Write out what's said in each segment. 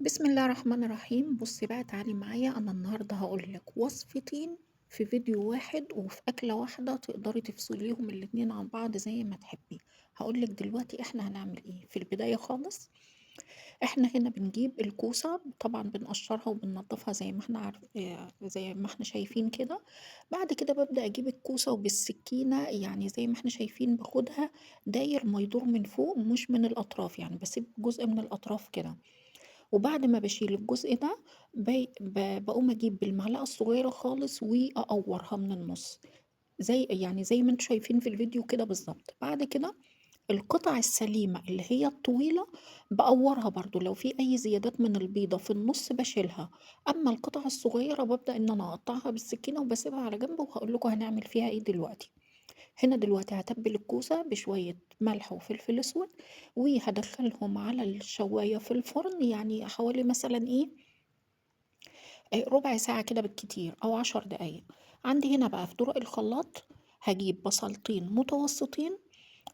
بسم الله الرحمن الرحيم. بصي بقى، تعالي معايا. انا النهارده هقول لك وصفتين في فيديو واحد وفي اكله واحده تقدري تفصليهم الاتنين عن بعض زي ما تحبي. هقول لك دلوقتي احنا هنعمل ايه في البدايه خالص. احنا هنا بنجيب الكوسه، طبعا بنقشرها وبننضفها زي ما احنا عارف، زي ما احنا شايفين كده. بعد كده ببدا اجيب الكوسه وبالسكينه، يعني زي ما احنا شايفين باخدها داير ما يدور من فوق مش من الاطراف، يعني بسيب جزء من الاطراف كده. وبعد ما باشيل الجزء ده باقوم أجيب بالمعلقة الصغيرة خالص وأقورها من النُص، زي ما أنتم شايفين في الفيديو كده بالضبط. بعد كده القطع السليمة اللي هي الطويلة باقورها برضه، لو في أي زيادات من البيضة في النُص باشيلها. أمّا القطع الصغيرة بابدأ إن أنا أقطّعها بالسكينة وباسيبها على جنب، وهاقول لكم هنعمل فيها إيه دلوقتي. هنا دلوقتي هاتبّل الكوسة بشوية ملح وفلفل أسود، وهادخّلهم على الشواية في الفرن، يعني حوالي مثلًا إيه، ربع ساعة كده بالكتير أو 10 دقايق. عندي هنا بقى في طرق الخلاط هاجيب بصلتين متوسطين،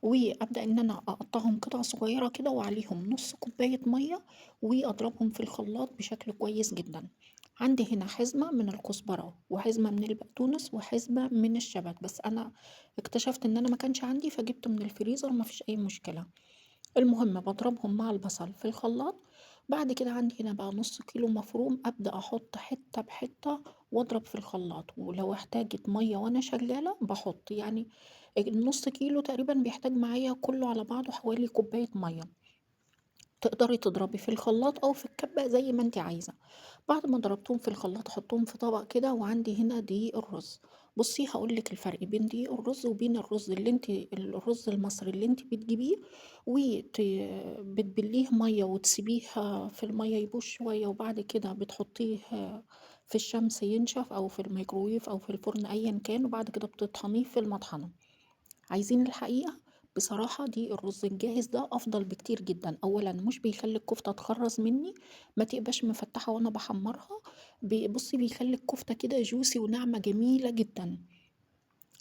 وأبدأ إن أنا أقطّعهم قطع صغيرة كده وعليهم نُص كوباية مَيّة، وأضربهم في الخلاط بشكل كويس جدًا. عندي هنا حزمة من الكزبرة، وحزمة من البقدونس، وحزمة من الشبت، بس أنا اكتشفت إن أنا ما كانش عندي فجِبت من الفريزر، ما فيش أي مشكلة. المهم باضربهم مع البصل في الخلاط. بعد كده عندي هنا بقى نُص كيلو مفروم، أبدأ أحط حتة بحتة وأضرب في الخلاط، ولو احتاجت مَيّة وأنا شغالة باحط، يعني النُص كيلو تقريبًا بيحتاج معايا كُلّه على بعضه حوالي كوباية مَيّة. تقدري تضربي في الخلاط أو في الكبة زي ما أنتِ عايزة. بعد ما ضربتهم في الخلاط أحطهم في طبق كده، وعندي هنا دقيق الرز. بُصّي هاقول لِك الفرق بين دقيق الرز وبين الرز اللي أنتِ الرز المصري اللي أنتِ بتجيبيه بتبليه مَيّة وتسيبيه في المَيّة يبوش شوية، وبعد كده بتحطيه في الشمس ينشف أو في الميكروويف أو في الفرن أيًا كان، وبعد كده بتطحنيه في المطحنة. عايزين الحقيقة، بصراحة دي الرز الجاهز ده أفضل بكتير جدًا. أولًا مش بيخلّي الكفتة تخرّز منّي، ما تبقاش مفتّحة وأنا باحمّرها. بُصّي بيخلّي الكفتة كده juicy وناعمة جميلة جدًا.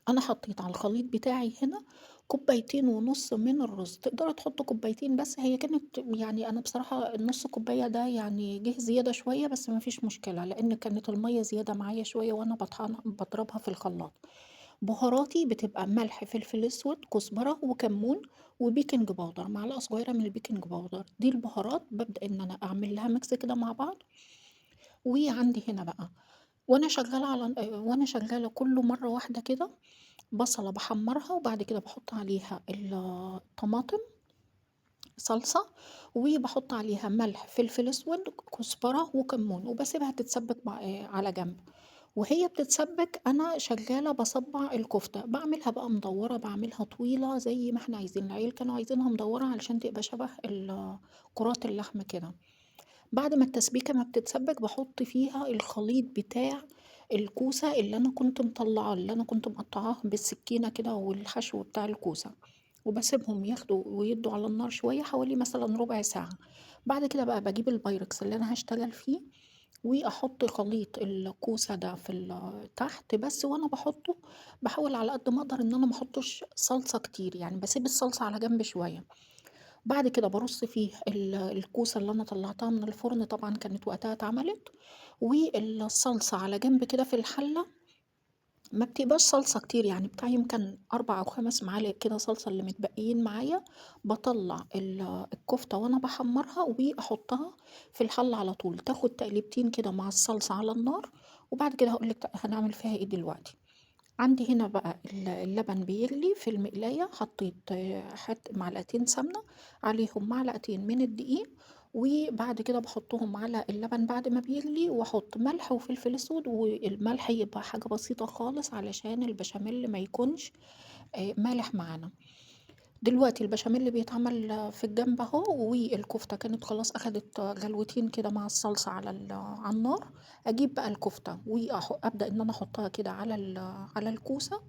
أنا حطيت على الخليط بتاعي هنا كوبايتين ونُص من الرز، تقدروا تحطوا كوبايتين بس، هي كانت يعني أنا بصراحة النُص كوباية ده يعني جِه زيادة شوية، بس ما فيش مشكلة، لإن كانت المَيّة زيادة معايا شوية وأنا باضربها في الخلاط. بهاراتي بتبقى ملح، فلفل أسود، كزبرة وكمون وبيكنج باودر، معلقة صغيرة من البيكنج باودر. دي البهارات بابدأ إن أنا أعمل لها mix كده مع بعض. وعندي هنا بقى وأنا شغّالة كُلّه مرّة واحدة كده، بصلة باحمّرها وبعد كده باحُط عليها الطماطم، صلصة، وباحُط عليها ملح، فلفل أسود، كزبرة وكمون، وباسيبها تتسبّك على جنب. وهي بتتسبّك أنا شغّالة باصبّع الكفتة، باعملها بقى مدوّرة، باعملها طويلة زي ما إحنا عايزين. العيال كانوا عايزينها مدوّرة علشان تبقى شبه كرات اللحمة كده. بعد ما التسبيكة ما بتتسبك باحط فيها الخليط بتاع الكوسة اللي أنا كنت مطلعاه، اللي أنا كنت مقطعاه بالسكينة كده، والحشو بتاع الكوسة، وباسيبهم ياخدوا ويدوا على النار شوية حوالي مثلا ربع ساعة. بعد كده بقى بجيب البايركس اللي أنا هشتغل فيه، وأحط خليط الكوسة ده في تحت بس. وأنا بحطه بحاول على قد ما أقدر إن أنا محطش صلصة كتير، يعني بسيب الصلصة على جنب شوية. بعد كده بارُص فيه الكوسة اللي أنا طلّعتها من الفرن، طبعًا كانت وقتها اتعملت، والصلصة على جنب كده في الحلة. ما بتبقاش صلصة كتير، يعني بتاع يمكن 4 أو 5 معالق كده صلصة اللي متبقيين معايا. باطلّع الكفتة وأنا باحمّرها وأحطها في الحلة على طول، تاخد تقليبتين كده مع الصلصة على النار. وبعد كده هاقول لِك هنعمل فيها إيه دلوقتي. عندي هنا بقى اللبن بيغلي في المقلاية، حطيت معلقتين سمنة، عليهم معلقتين من الدقيق، وبعد كده باحطهم على اللبن بعد ما بيغلي، واحط ملح وفلفل اسود، والملح يبقى حاجة بسيطة خالص علشان البشاميل ما يكونش مالح معانا. دلوقتي البشاميل بيتعمل في الجنب اهو، والكفتة كانت خلاص اخدت غلوتين كده مع الصلصة على النار. اجيب بقى الكفتة وابدأ ان انا احطها كده على الكوسة.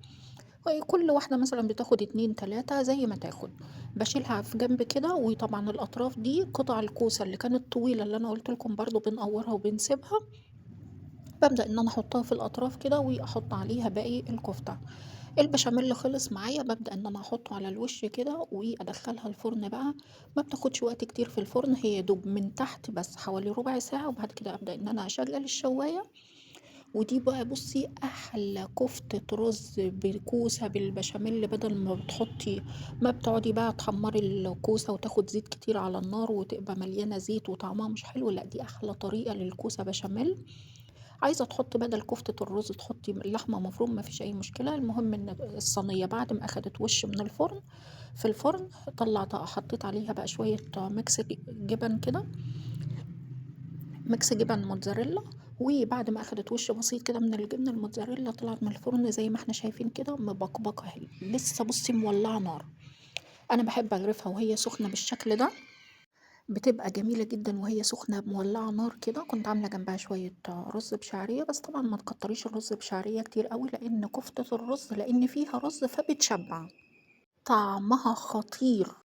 كل واحدة مثلا بتاخد 2 3 زي ما تاخد. بشيلها في جنب كده، وطبعا الاطراف دي قطع الكوسة اللي كانت طويلة اللي انا قلت لكم برضو بنقورها وبنسيبها. ببدأ ان انا احطها في الاطراف كده، واحط عليها باقي الكفتة. البشاميل خلص معايا، بابدأ إن أنا أحطه على الوش كده وأدخّلها الفرن بقى، ما بتاخدش وقت كتير في الفرن، هي يا دوب من تحت بس حوالي ربع ساعة، وبعد كده أبدأ إن أنا أشغّل الشواية. ودي بقى بُصّي أحلى كفتة رز بكوسة بالبشاميل، بدل ما بتقعدي بقى تحمّري الكوسة وتاخد زيت كتير على النار وتبقى مليانة زيت وطعمها مش حلو، لأ دي أحلى طريقة للكوسة بشاميل. عايزة تحطي بدل كفتة الرز تحطي لحمة مفروم ما فيش أي مشكلة، المهم إن الصينية بعد ما أخدت وش من الفرن، في الفرن حطيت عليها بقى شوية ميكس جبن كده، ميكس جبن موتزاريلا. وبعد ما أخدت وش بسيط كده من الجبنة الموتزاريلا طلعت من الفرن زي ما احنا شايفين كده مبقبقة اهي، لسه بصي مولعة نار. أنا بحب أغرفها وهي سخنة بالشكل ده، بتبقى جميلة جدًا وهي سخنة مولعة نار كده. كنت عاملة جنبها شوية رز بشعرية، بس طبعًا ما تكتريش الرز بشعرية كتير أوي، لأن كفتة الرز لأن فيها رز فبتشبع، طعمها خطير.